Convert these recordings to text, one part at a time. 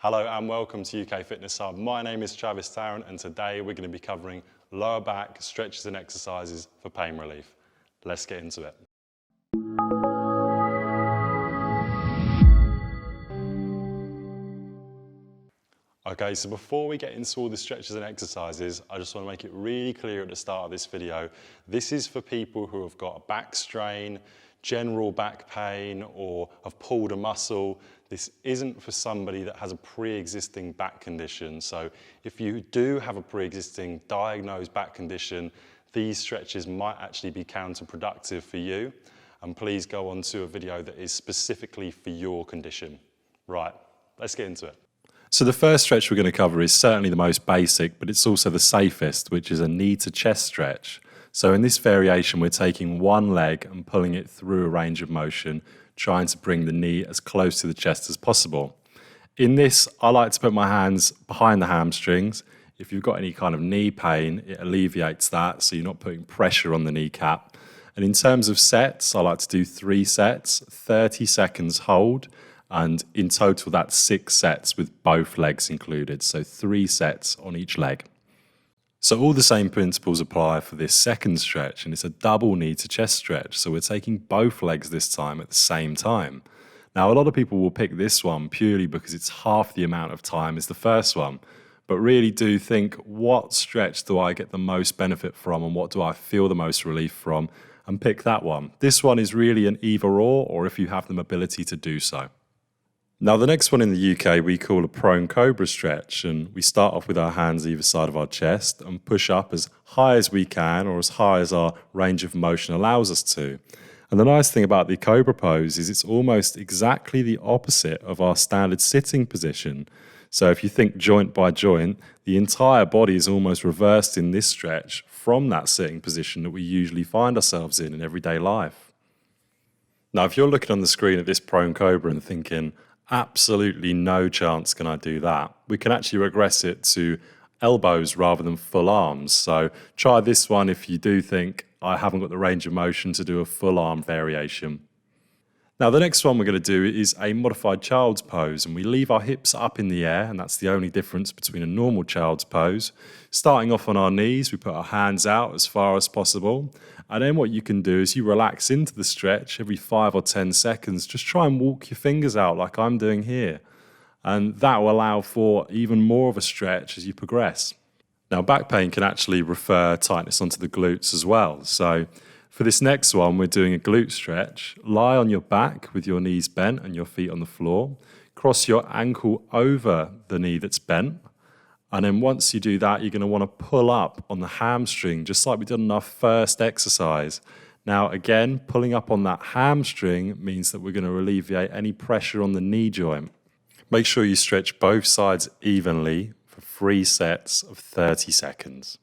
Hello and welcome to UK Fitness Hub. My name is Travistarrant and today we're going to be covering lower back stretches and exercises for pain relief. Let's get into it. Okay, so before we get into all the stretches and exercises, I just want to make it really clear at the start of this video, this is for people who have got a back strain, general back pain, or have pulled a muscle. This isn't for somebody that has a pre-existing back condition. So if you do have a pre-existing diagnosed back condition, these stretches might actually be counterproductive for you. And please go on to a video that is specifically for your condition. Right, let's get into it. So the first stretch we're going to cover is certainly the most basic, but it's also the safest, which is a knee to chest stretch. So in this variation, we're taking one leg and pulling it through a range of motion, trying to bring the knee as close to the chest as possible. In this, I like to put my hands behind the hamstrings. If you've got any kind of knee pain, it alleviates that, so you're not putting pressure on the kneecap. And in terms of sets, I like to do 3 sets, 30 seconds hold, and in total that's 6 sets with both legs included, so 3 sets on each leg. So all the same principles apply for this second stretch, and it's a double knee to chest stretch, so we're taking both legs this time at the same time. Now a lot of people will pick this one purely because it's half the amount of time as the first one, but really do think, what stretch do I get the most benefit from and what do I feel the most relief from, and pick that one. This one is really an either or if you have the mobility to do so. Now the next one in the UK we call a prone cobra stretch, and we start off with our hands either side of our chest and push up as high as we can or as high as our range of motion allows us to. And the nice thing about the cobra pose is it's almost exactly the opposite of our standard sitting position. So if you think joint by joint, the entire body is almost reversed in this stretch from that sitting position that we usually find ourselves in everyday life. Now if you're looking on the screen at this prone cobra and thinking, absolutely no chance can I do that, we can actually regress it to elbows rather than full arms. So try this one if you do think, I haven't got the range of motion to do a full arm variation. Now the next one we're going to do is a modified child's pose, and we leave our hips up in the air, and that's the only difference between a normal child's pose. Starting off on our knees, we put our hands out as far as possible, and then what you can do is you relax into the stretch every 5 or 10 seconds. Just try and walk your fingers out like I'm doing here, and that will allow for even more of a stretch as you progress. Now back pain can actually refer tightness onto the glutes as well, so for this next one, we're doing a glute stretch. Lie on your back with your knees bent and your feet on the floor. Cross your ankle over the knee that's bent. And then once you do that, you're going to want to pull up on the hamstring, just like we did in our first exercise. Now, again, pulling up on that hamstring means that we're going to alleviate any pressure on the knee joint. Make sure you stretch both sides evenly for 3 sets of 30 seconds.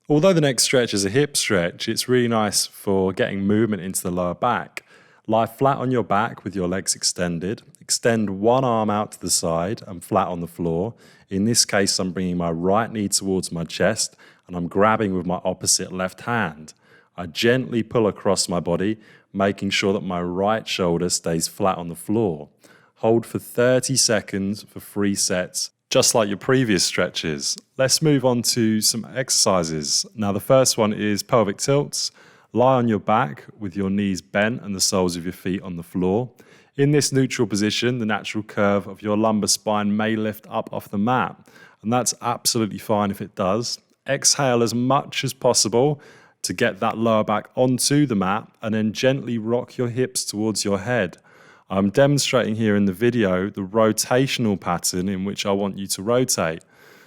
Although the next stretch is a hip stretch, it's really nice for getting movement into the lower back. Lie flat on your back with your legs extended. Extend one arm out to the side and flat on the floor. In this case, I'm bringing my right knee towards my chest and I'm grabbing with my opposite left hand. I gently pull across my body, making sure that my right shoulder stays flat on the floor. Hold for 30 seconds for 3 sets. Just like your previous stretches. Let's move on to some exercises. Now the first one is pelvic tilts. Lie on your back with your knees bent and the soles of your feet on the floor. In this neutral position, the natural curve of your lumbar spine may lift up off the mat, and that's absolutely fine if it does. Exhale as much as possible to get that lower back onto the mat, and then gently rock your hips towards your head. I'm demonstrating here in the video the rotational pattern in which I want you to rotate.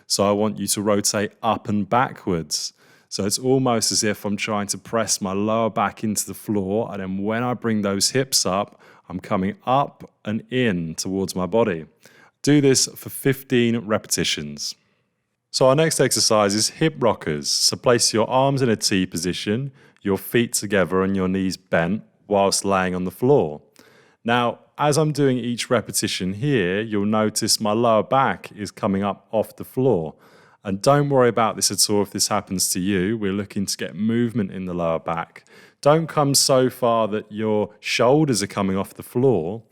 So I want you to rotate up and backwards. So it's almost as if I'm trying to press my lower back into the floor, and then when I bring those hips up, I'm coming up and in towards my body. Do this for 15 repetitions. So our next exercise is hip rockers. So place your arms in a T position, your feet together and your knees bent whilst laying on the floor. Now, as I'm doing each repetition here, you'll notice my lower back is coming up off the floor. And don't worry about this at all if this happens to you. We're looking to get movement in the lower back. Don't come so far that your shoulders are coming off the floor,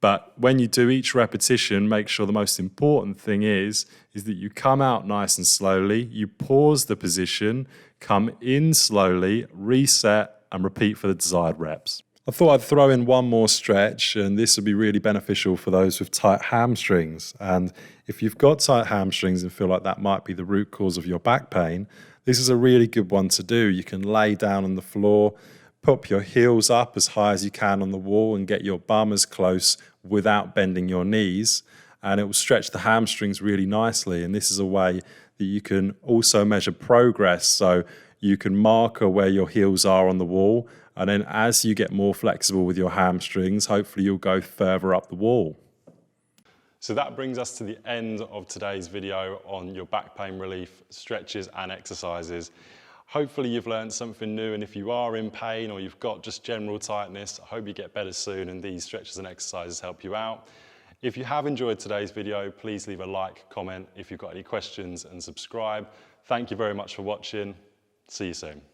But when you do each repetition, make sure the most important thing is that you come out nice and slowly, you pause the position, come in slowly, reset, and repeat for the desired reps. I thought I'd throw in one more stretch, and this would be really beneficial for those with tight hamstrings. And if you've got tight hamstrings and feel like that might be the root cause of your back pain, this is a really good one to do. You can lay down on the floor, pop your heels up as high as you can on the wall and get your bum as close without bending your knees, and it will stretch the hamstrings really nicely. And this is a way that you can also measure progress, so you can marker where your heels are on the wall, and then as you get more flexible with your hamstrings, hopefully you'll go further up the wall. So that brings us to the end of today's video on your back pain relief stretches and exercises. Hopefully you've learned something new, and if you are in pain or you've got just general tightness, I hope you get better soon and these stretches and exercises help you out. If you have enjoyed today's video, please leave a like, comment if you've got any questions, and subscribe. Thank you very much for watching. See you soon.